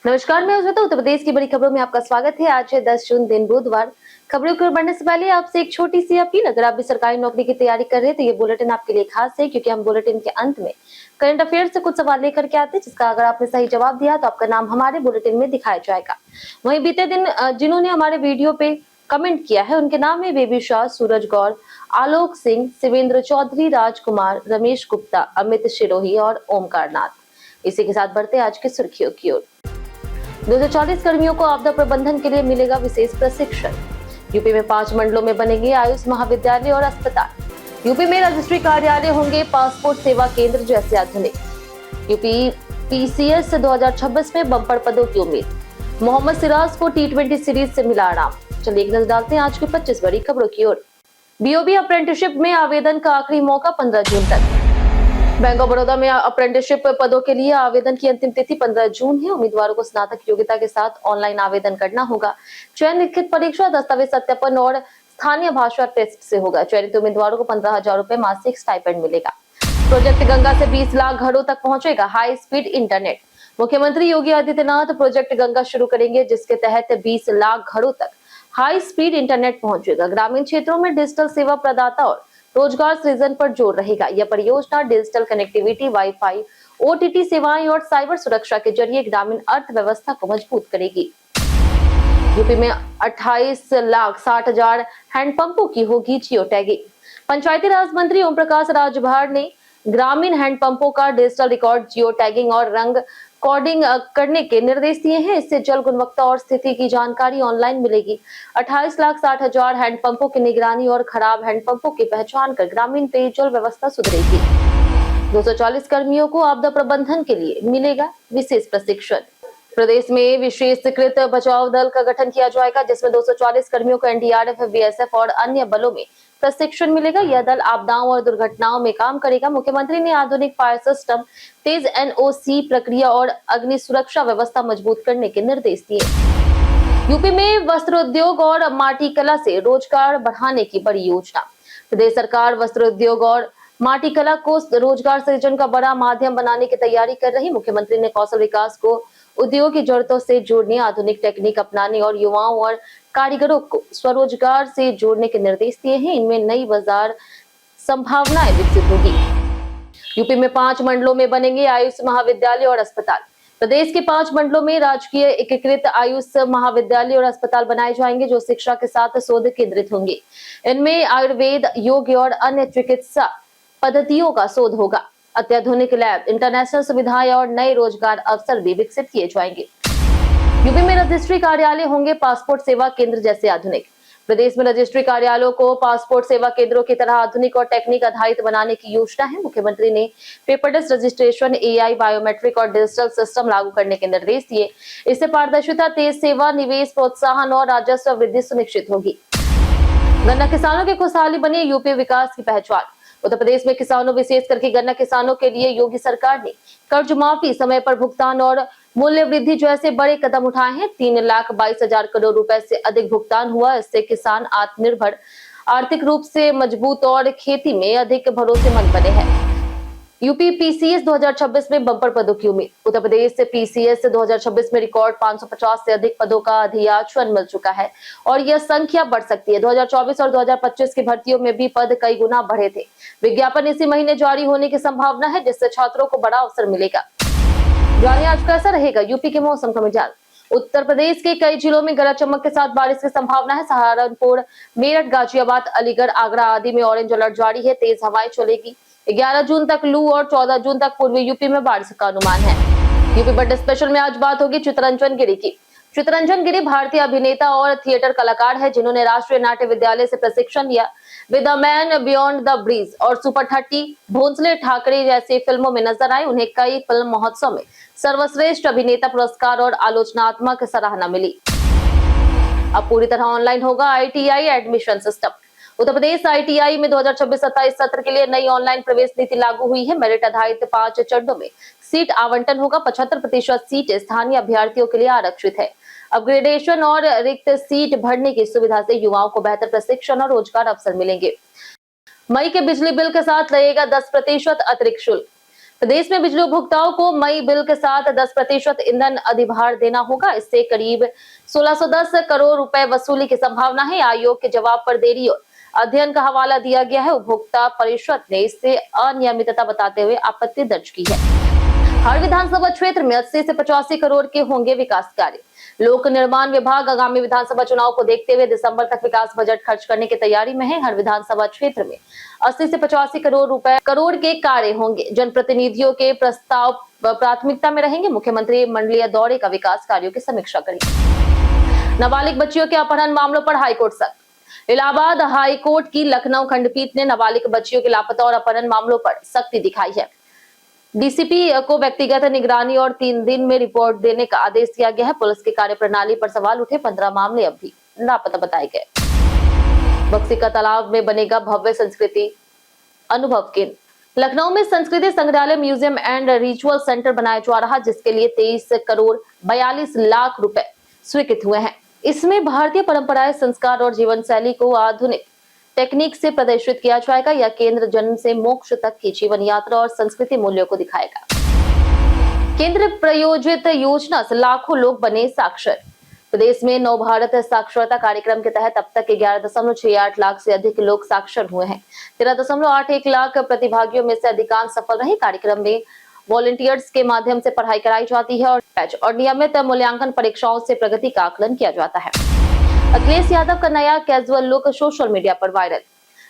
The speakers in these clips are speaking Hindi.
नमस्कार, मैं उज्ज्वला। उत्तर प्रदेश की बड़ी खबरों में आपका स्वागत है। आज है 10 जून, दिन बुधवार। खबरों की ओर बढ़ने से पहले आपसे एक छोटी सी अपील। अगर आप भी सरकारी नौकरी की तैयारी कर रहे हैं तो ये बुलेटिन आपके लिए खास है, क्योंकि हम बुलेटिन के अंत में करंट अफेयर से कुछ सवाल लेकर के आते हैं, जिसका अगर आपने सही जवाब दिया तो आपका नाम हमारे बुलेटिन में दिखाया जाएगा। वहीं बीते दिन जिन्होंने हमारे वीडियो पे कमेंट किया है उनके नाम है बेबी शाह, सूरज गौर, आलोक सिंह, शिवेंद्र चौधरी, राजकुमार, रमेश गुप्ता, अमित शिरोही और ओमकार नाथ। इसी के साथ बढ़ते आज की सुर्खियों की ओर। 240 कर्मियों को आपदा प्रबंधन के लिए मिलेगा विशेष प्रशिक्षण। यूपी में 5 मंडलों में बनेंगे आयुष महाविद्यालय और अस्पताल। यूपी में रजिस्ट्री कार्यालय होंगे पासपोर्ट सेवा केंद्र जैसे आधुनिक। यूपी पीसीएस 2026 में बम्पर पदों की उम्मीद। मोहम्मद सिराज को T20 सीरीज से मिला आराम। चलिए एक नजर डालते हैं आज की 25 बड़ी खबरों की ओर। बीओबी अप्रेंटिसशिप में आवेदन का आखिरी मौका 15 जून तक। बैंक ऑफ बड़ौदा में अप्रेंटिसशिप पदों के लिए आवेदन की अंतिम तिथि 15 जून है। उम्मीदवारों को स्नातक योग्यता के साथ ऑनलाइन आवेदन करना होगा। चयन लिखित परीक्षा, दस्तावेज सत्यापन और स्थानीय भाषा टेस्ट से होगा। चयनित उम्मीदवारों को 15,000 रुपए मासिक स्टाइपेंड मिलेगा। प्रोजेक्ट गंगा से 20 लाख घरों तक पहुंचेगा हाई स्पीड इंटरनेट। मुख्यमंत्री योगी आदित्यनाथ प्रोजेक्ट गंगा शुरू करेंगे, जिसके तहत 20 लाख घरों तक हाई स्पीड इंटरनेट पहुंचेगा। ग्रामीण क्षेत्रों में डिजिटल सेवा प्रदाता और रोजगार सृजन पर जोर रहेगा। यह परियोजना डिजिटल कनेक्टिविटी, वाईफाई, ओटीटी सेवाएं और साइबर सुरक्षा के जरिए ग्रामीण अर्थव्यवस्था को मजबूत करेगी। यूपी में 28,60,000 हैंडपंपों की होगी जियो टैगिंग। पंचायती राज मंत्री ओम प्रकाश राजभर ने ग्रामीण हैंडपंपों का डिजिटल रिकॉर्ड, जियो टैगिंग और रंग कोडिंग करने के निर्देश दिए हैं। इससे जल गुणवत्ता और स्थिति की जानकारी ऑनलाइन मिलेगी। 28,60,000 हैंडपंपों की निगरानी और खराब हैंडपंपों की पहचान कर ग्रामीण पेयजल व्यवस्था सुधरेगी। 240 कर्मियों को आपदा प्रबंधन के लिए मिलेगा विशेष प्रशिक्षण। प्रदेश में विशेषकृत बचाव दल का गठन किया जाएगा, जिसमें 240 कर्मियों को एनडीआरएफ, बीएसएफ और अन्य बलों में प्रशिक्षण मिलेगा। यह दल आपदाओं और दुर्घटनाओं में काम करेगा। मुख्यमंत्री ने आधुनिक फायर सिस्टम, तेज एनओसी प्रक्रिया और अग्नि सुरक्षा व्यवस्था मजबूत करने के निर्देश दिए। यूपी में वस्त्र उद्योग और माटी कला से रोजगार बढ़ाने की बड़ी योजना। प्रदेश सरकार वस्त्र उद्योग और माटी कला को रोजगार सृजन का बड़ा माध्यम बनाने की तैयारी कर रही। मुख्यमंत्री ने कौशल विकास को उद्योग की जरूरतों से जोड़ने, आधुनिक टेक्निक अपनाने और युवाओं और कारीगरों को स्वरोजगार से जोड़ने के निर्देश दिए हैं। इनमें नई बाजार संभावनाएं विकसित होगी। यूपी में 5 मंडलों में बनेंगे आयुष महाविद्यालय और अस्पताल। प्रदेश के 5 मंडलों में राजकीय एकीकृत आयुष महाविद्यालय और अस्पताल बनाए जाएंगे, जो शिक्षा के साथ शोध केंद्रित होंगे। इनमें आयुर्वेद, योग और अन्य चिकित्सा पद्धतियों का शोध होगा। अत्याधुनिक लैब, इंटरनेशनल सुविधाएं और नए रोजगार अवसर भी विकसित किए जाएंगे। यूपी में रजिस्ट्री कार्यालय होंगे पासपोर्ट सेवा केंद्र जैसे आधुनिक। प्रदेश में रजिस्ट्री कार्यालयों को पासपोर्ट सेवा केंद्रों की तरह आधुनिक और टेक्निक आधारित बनाने की योजना है। मुख्यमंत्री ने पेपरलेस रजिस्ट्रेशन, एआई, बायोमेट्रिक और डिजिटल सिस्टम लागू करने के निर्देश दिए। इससे पारदर्शिता, तेज सेवा, निवेश प्रोत्साहन और राजस्व वृद्धि सुनिश्चित होगी। गन्ना किसानों की खुशहाली बनी यूपी विकास की पहचान। उत्तर प्रदेश में किसानों, विशेष करके गन्ना किसानों के लिए योगी सरकार ने कर्ज माफी, समय पर भुगतान और मूल्य वृद्धि जैसे बड़े कदम उठाए हैं। 3,22,000 करोड़ रुपए से अधिक भुगतान हुआ। इससे किसान आत्मनिर्भर, आर्थिक रूप से मजबूत और खेती में अधिक भरोसेमंद बने हैं। यूपी पीसीएस 2026 में बम्पर पदों की उम्मीद। उत्तर प्रदेश से पीसीएस 2026 में रिकॉर्ड 550 से अधिक पदों का अधियाचन मिल चुका है और यह संख्या बढ़ सकती है। 2024 और 2025 की भर्तियों में भी पद कई गुना बढ़े थे। विज्ञापन इसी महीने जारी होने की संभावना है, जिससे छात्रों को बड़ा अवसर मिलेगा। जानिए आज कैसा रहेगा यूपी के मौसम का मिजाज। उत्तर प्रदेश के कई जिलों में गरज चमक के साथ बारिश की संभावना है। सहारनपुर, मेरठ, गाजियाबाद, अलीगढ़, आगरा आदि में ऑरेंज अलर्ट जारी है। तेज हवाएं चलेगी। 11 जून तक लू और 14 जून तक पूर्वी यूपी में बारिश का अनुमान है। यूपी बर्थडे स्पेशल में आज बात होगी चित्तरंजन गिरी की। चित्तरंजन गिरी भारतीय अभिनेता और थिएटर कलाकार है, जिन्होंने राष्ट्रीय नाट्य विद्यालय से प्रशिक्षण लिया। With the man beyond the bridge और सुपर 30, भोंसले ठाकरे जैसी फिल्मों में नजर आए। उन्हें कई फिल्म महोत्सव में सर्वश्रेष्ठ अभिनेता पुरस्कार और आलोचनात्मक सराहना मिली। अब पूरी तरह ऑनलाइन होगा ITI admission system. Uttar Pradesh ITI में 2026-27 सत्र के लिए नई ऑनलाइन प्रवेश नीति लागू हुई है। मेरिट आधारित 5 चरणों में सीट आवंटन होगा। 75% सीट स्थानीय अभ्यर्थियों के लिए आरक्षित है। अपग्रेडेशन और रिक्त सीट भरने की सुविधा से युवाओं को बेहतर प्रशिक्षण और रोजगार अवसर मिलेंगे। मई के बिजली बिल के साथ लगेगा 10% अतिरिक्त शुल्क। प्रदेश में बिजली उपभोक्ताओं को मई बिल के साथ 10% ईंधन अधिभार देना होगा। इससे करीब 1610 करोड़ रुपए वसूली की संभावना है। आयोग के जवाब पर देरी और अध्ययन का हवाला दिया गया है। उपभोक्ता परिषद ने इससे अनियमितता बताते हुए आपत्ति दर्ज की है। हर विधानसभा क्षेत्र में 80 से 85 करोड़ के होंगे विकास कार्य। लोक निर्माण विभाग आगामी विधानसभा चुनाव को देखते हुए दिसंबर तक विकास बजट खर्च करने की तैयारी में है। हर विधानसभा क्षेत्र में 80 से 85 करोड़ के कार्य होंगे। जनप्रतिनिधियों के प्रस्ताव प्राथमिकता में रहेंगे। मुख्यमंत्री मंडलीय दौरे का विकास कार्यों की समीक्षा करेंगे। नाबालिग बच्चियों के अपहरण मामलों पर हाईकोर्ट सख्त। इलाहाबाद हाईकोर्ट की लखनऊ खंडपीठ ने नाबालिग बच्चियों के लापता और अपहरण मामलों पर सख्ती दिखाई है। डीसीपी को व्यक्तिगत निगरानी और 3 दिन में रिपोर्ट देने का आदेश दिया गया है। पुलिस की कार्यप्रणाली पर सवाल उठे। 15 मामले अब भी लापता बताए गए। बक्सी का तालाब में बनेगा भव्य संस्कृति अनुभव केंद्र। लखनऊ में संस्कृति संग्रहालय, म्यूजियम एंड रिचुअल सेंटर बनाया जा रहा, जिसके लिए 23 करोड़ 42 लाख रुपए स्वीकृत हुए हैं। इसमें भारतीय परंपराएं, संस्कार और जीवन शैली को आधुनिक टेक्निक से प्रदर्शित किया जाएगा। यह केंद्र जन्म से मोक्ष तक की जीवन यात्रा और संस्कृति मूल्यों को दिखाएगा। केंद्र प्रायोजित योजना से लाखों लोग बने साक्षर। प्रदेश में नव भारत साक्षरता कार्यक्रम के तहत अब तक 11.68 लाख से अधिक लोग साक्षर हुए हैं। 13.81 लाख प्रतिभागियों में से अधिकांश सफल रहे। कार्यक्रम में वॉलंटियर्स के माध्यम से पढ़ाई कराई जाती है और नियमित मूल्यांकन परीक्षाओं से प्रगति का आकलन किया जाता है। अखिलेश यादव का नया कैजुअल लुक सोशल मीडिया पर वायरल।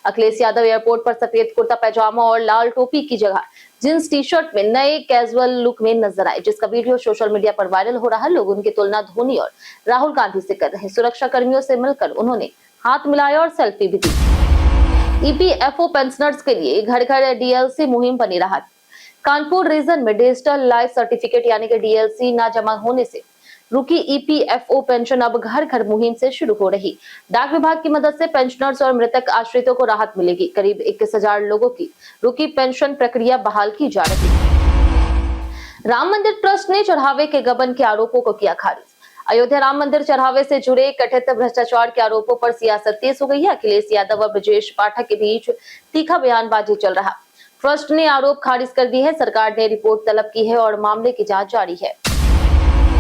अखिलेश यादव एयरपोर्ट पर सफेद कुर्ता पैजामा और लाल टोपी की जगह जींस टी शर्ट में नए कैजुअल लुक में नजर आए, जिसका वीडियो सोशल मीडिया पर वायरल हो रहा है। लोग उनकी तुलना धोनी और राहुल गांधी से कर रहे हैं। सुरक्षा कर्मियों से मिलकर उन्होंने हाथ मिलाया और सेल्फी भी दी। ईपीएफओ पेंशनर्स के लिए घर घर डीएलसी मुहिम बनी राहत। कानपुर रीजन में डिजिटल लाइफ सर्टिफिकेट यानी कि डीएलसी न जमा होने से रुकी ईपीएफओ पेंशन अब घर घर मुहिम से शुरू हो रही। डाक विभाग की मदद से पेंशनर्स और मृतक आश्रितों को राहत मिलेगी। करीब 21,000 लोगों की रुकी पेंशन प्रक्रिया बहाल की जा रही है। राम मंदिर ट्रस्ट ने चढ़ावे के गबन के आरोपों को किया खारिज। अयोध्या राम मंदिर चढ़ावे से जुड़े कथित भ्रष्टाचार के आरोपों पर सियासत तेज हो गई है। अखिलेश यादव और ब्रजेश पाठक के बीच तीखा बयानबाजी चल रहा। ट्रस्ट ने आरोप खारिज कर दी है। सरकार ने रिपोर्ट तलब की है और मामले की जांच जारी है।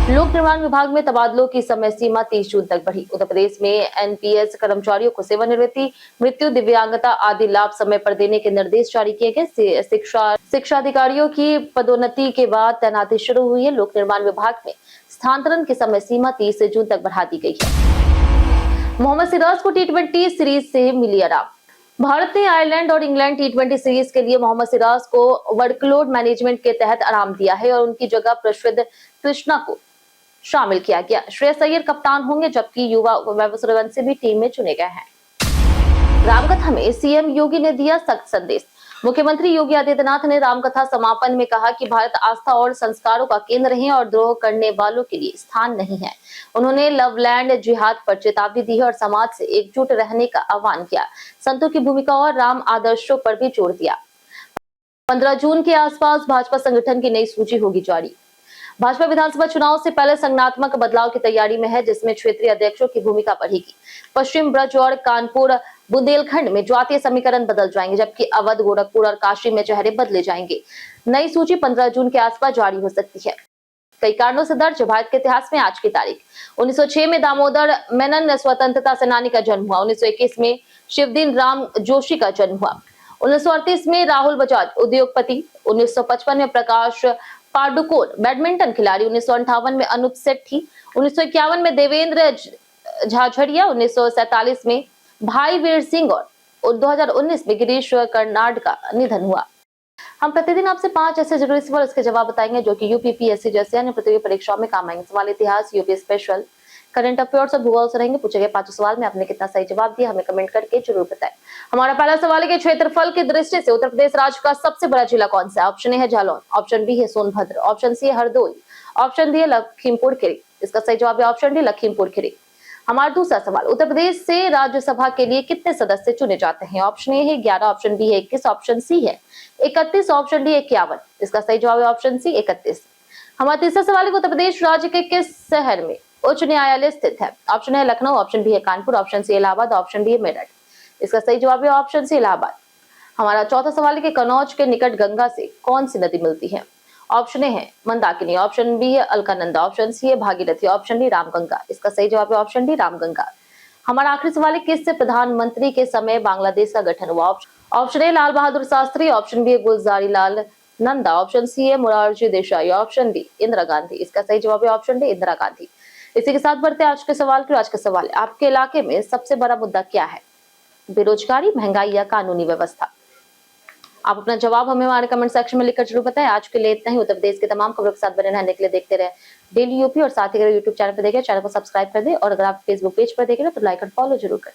लोक निर्माण विभाग में तबादलों की समय सीमा 30 जून तक बढ़ी। उत्तर प्रदेश में एनपीएस कर्मचारियों को सेवानिवृत्ति, मृत्यु, दिव्यांगता आदि लाभ समय पर देने के निर्देश जारी किए गए। शिक्षा अधिकारियों की पदोन्नति के बाद तैनाती शुरू हुई है। लोक निर्माण विभाग में स्थानांतरण की समय सीमा 30 जून तक बढ़ा दी गई है। मोहम्मद सिराज को T20 सीरीज से मिली आराम। भारत ने आयरलैंड और इंग्लैंड T20 सीरीज के लिए मोहम्मद सिराज को वर्कलोड मैनेजमेंट के तहत आराम दिया है और उनकी जगह प्रसिद्ध कृष्णा को शामिल किया गया। श्रेयस अय्यर कप्तान होंगे, जबकि युवा वैभव सूर्यवंशी भी टीम में चुने गए हैं। रामकथा में सीएम योगी ने दिया सख्त संदेश। मुख्यमंत्री योगी आदित्यनाथ ने रामकथा समापन में कहा कि भारत आस्था और संस्कारों का केंद्र है और द्रोह करने वालों के लिए स्थान नहीं है। उन्होंने लवलैंड जिहाद पर चेतावनी दी है और समाज से एकजुट रहने का आह्वान किया। संतों की भूमिका और राम आदर्शों पर भी जोर दिया। 15 जून के आसपास भाजपा संगठन की नई सूची होगी जारी। भाजपा विधानसभा चुनाव से पहले संगठनात्मक बदलाव की तैयारी में है, जिसमें क्षेत्रीय अध्यक्षों की भूमिका बढ़ेगी। पश्चिम ब्रज और कानपुर बुंदेलखंड में जातीय समीकरण बदल जाएंगे, जबकि अवध, गोरखपुर और काशी में चेहरे बदले जाएंगे। नई सूची 15 जून के आसपास जारी हो सकती है। कई कारणों से दर्ज भारत के इतिहास में आज की तारीख। 1906 में दामोदर मेनन स्वतंत्रता सेनानी का जन्म हुआ। 1921 में शिवदीन राम जोशी का जन्म हुआ। 1938 में राहुल बजाज उद्योगपति। 1955 में प्रकाश पाडुकोन बैडमिंटन खिलाड़ी। 1958 में अनूप सेठी। 1951 में देवेंद्र झाझड़िया। 1947 में भाई वीर सिंह और 2019 में गिरीश कर्नाड का निधन हुआ। हम प्रतिदिन आपसे 5 ऐसे जरूरी सवाल उसके जवाब बताएंगे जो कि यूपीपीएससी जैसे अन्य प्रतियोगी परीक्षाओं में काम आएंगे। सवाल इतिहास, यूपी स्पेशल, करंट अफेयर्स और भूगोल से रहेंगे। पूछे गए 5 सवाल में आपने कितना सही जवाब दिया हमें कमेंट करके जरूर बताएं। हमारा पहला सवाल है कि क्षेत्रफल की दृष्टि से उत्तर प्रदेश राज्य का सबसे बड़ा जिला कौन सा है? ऑप्शन ए है जालौन, ऑप्शन बी है सोनभद्र, ऑप्शन सी है हरदोई, ऑप्शन डी है लखीमपुर खीरी। इसका सही जवाब है ऑप्शन डी लखीमपुर खीरी। हमारा दूसरा सवाल, उत्तर प्रदेश से राज्यसभा के लिए कितने सदस्य चुने जाते हैं? ऑप्शन ए है 11, ऑप्शन बी है 21, ऑप्शन सी है 31, ऑप्शन डी 51। इसका सही जवाब है ऑप्शन सी 31। हमारा तीसरा सवाल है, उत्तर प्रदेश राज्य के किस शहर में उच्च न्यायालय स्थित है? ऑप्शन है लखनऊ, ऑप्शन बी है Kanpur, option C Allahabad, option D है मेरठ। इसका सही जवाब है ऑप्शन सी इलाहाबाद। हमारा चौथा सवाल है कि कनौज के निकट गंगा से कौन सी नदी मिलती है? ऑप्शन ए है मंदाकिनी, ऑप्शन बी है अलकानंदा, ऑप्शन सी है भागीरथी, ऑप्शन डी रामगंगा। इसका सही जवाब है ऑप्शन डी रामगंगा। हमारा आखिरी सवाल है किससे प्रधानमंत्री के समय बांग्लादेश का गठन हुआ? Option A Lal Bahadur Shastri, option B है गुलजारी लाल नंदा, ऑप्शन सी है मोरारजी देसाई, ऑप्शन डी इंदिरा गांधी। इसका सही जवाब है ऑप्शन डी इंदिरा गांधी। इसी के साथ बढ़ते हैं आज के सवाल की। आज का सवाल है आपके इलाके में सबसे बड़ा मुद्दा क्या है? बेरोजगारी, महंगाई या कानूनी व्यवस्था? आप अपना जवाब हमें हमारे कमेंट सेक्शन में लिखकर जरूर बताएं। आज के लिए इतना ही। उत्तर प्रदेश के तमाम खबरों के साथ बने रहने के लिए देखते रहे डेली यूपी और साथ ही अगर यूट्यूब चैनल पर देखें चैनल को सब्सक्राइब कर दें और अगर आप फेसबुक पेज पर देख रहे हैं तो लाइक और फॉलो जरूर करें।